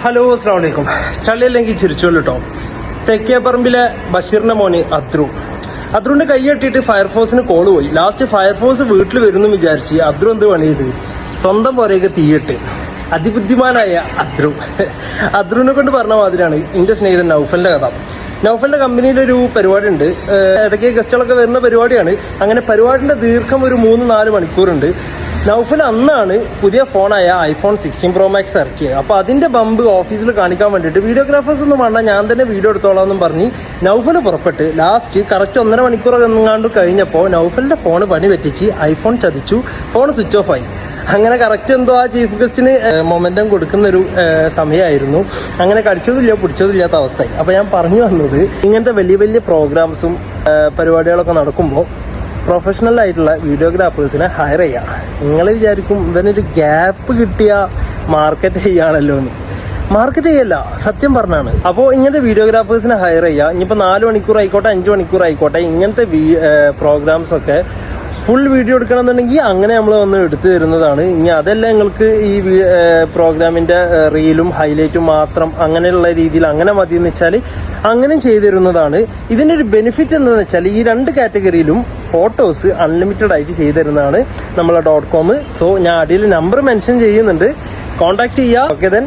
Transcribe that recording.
Hello അസ്സലാമു അലൈക്കും. ചളിയല്ലെങ്കിൽ ചിരിച്ചോളൂ കേട്ടോ. തെക്കേപ്പറമ്പിലെ ബഷീറിന്റെ മോന് അദ്രുവിന്റെ കൈ കെട്ടിയിട്ട് ഫയർഫോഴ്സിന് കോള് പോയി. ലാസ്റ്റ് ഫയർഫോഴ്സ് വീട്ടിൽ വരുന്നു വിചാരിച്ച് അദ്രു എന്ത് പണി ചെയ്ത് സ്വന്തം പുറകെ തീയിട്ട്. അതിബുദ്ധിമാനായ അദ്രുവിനെ കൊണ്ട് പറഞ്ഞ മാതിരിയാണ് എന്റെ സ്നേഹിതൻ നൗഫലിന്റെ കഥ. നൗഫലിന്റെ കമ്പനിയിലൊരു പരിപാടി ഉണ്ട്, ഏതൊക്കെ ഗസ്റ്റുകളൊക്കെ വരുന്ന പരിപാടിയാണ്. അങ്ങനെ പരിപാടിന്റെ ദീർഘം ഒരു 3-4 മണിക്കൂറുണ്ട്. നൗഫൽ അന്നാണ് പുതിയ ഫോണായ ഐഫോൺ 16 Pro Max ഇറക്കിയത്. അപ്പൊ അതിന്റെ ബമ്പ് ഓഫീസിൽ കാണിക്കാൻ വേണ്ടിയിട്ട് വീഡിയോഗ്രാഫേഴ്സ് ഒന്നും വേണ്ട, ഞാൻ തന്നെ വീഡിയോ എടുത്തോളാം എന്നും പറഞ്ഞ് നൗഫല് പുറപ്പെട്ട് ലാസ്റ്റ് കറക്റ്റ് 1.5 മണിക്കൂർ എങ്ങാണ്ട് കഴിഞ്ഞപ്പോ നൗഫലിന്റെ ഫോൺ പണി പറ്റിച്ച് ഐഫോൺ ചതിച്ചു, ഫോൺ സ്വിച്ച് ഓഫ് ആയി. അങ്ങനെ കറക്റ്റ് എന്തോ ആ ചീഫ് ഗസ്റ്റിന് മൊമെന്റം കൊടുക്കുന്ന ഒരു സമയമായിരുന്നു. അങ്ങനെ കടിച്ചതില്ല പിടിച്ചതില്ലാത്ത അവസ്ഥയായി. അപ്പൊ ഞാൻ പറഞ്ഞു വന്നത്, ഇങ്ങനത്തെ വലിയ വലിയ പ്രോഗ്രാംസും പരിപാടികളൊക്കെ നടക്കുമ്പോൾ പ്രൊഫഷണൽ ആയിട്ടുള്ള വീഡിയോഗ്രാഫേഴ്സിനെ ഹയർ ചെയ്യാം. നിങ്ങൾ വിചാരിക്കും ഇവനൊരു ഗ്യാപ്പ് കിട്ടിയ മാർക്കറ്റ് ചെയ്യാണല്ലോ എന്ന്. മാർക്കറ്റ് ചെയ്യല്ല, സത്യം പറഞ്ഞാണ്. അപ്പോൾ ഇങ്ങനത്തെ വീഡിയോഗ്രാഫേഴ്സിനെ ഹയർ ചെയ്യുക. ഇനിയിപ്പോൾ 4 മണിക്കൂർ ആയിക്കോട്ടെ, 5 മണിക്കൂർ ആയിക്കോട്ടെ, ഇങ്ങനത്തെ പ്രോഗ്രാംസ് ഒക്കെ ഫുൾ വീഡിയോ എടുക്കണമെന്നുണ്ടെങ്കിൽ അങ്ങനെ നമ്മൾ വന്ന് എടുത്തു തരുന്നതാണ്. ഇനി അതല്ല നിങ്ങൾക്ക് ഈ പ്രോഗ്രാമിന്റെ റീലും ഹൈലൈറ്റും മാത്രം അങ്ങനെയുള്ള രീതിയിൽ അങ്ങനെ മതി എന്ന് വെച്ചാൽ അങ്ങനെ ചെയ്തു തരുന്നതാണ്. ഇതിന്റെ ഒരു ബെനിഫിറ്റ് എന്താണെന്ന് വെച്ചാൽ ഈ 2 കാറ്റഗറിയിലും ഫോട്ടോസ് അൺലിമിറ്റഡ് ആയിട്ട് ചെയ്തു തരുന്നതാണ് നമ്മളെ .com. സോ ഞാൻ അടിയിൽ നമ്പർ മെൻഷൻ ചെയ്യുന്നുണ്ട്, കോൺടാക്ട് ചെയ്യുക. Okay then.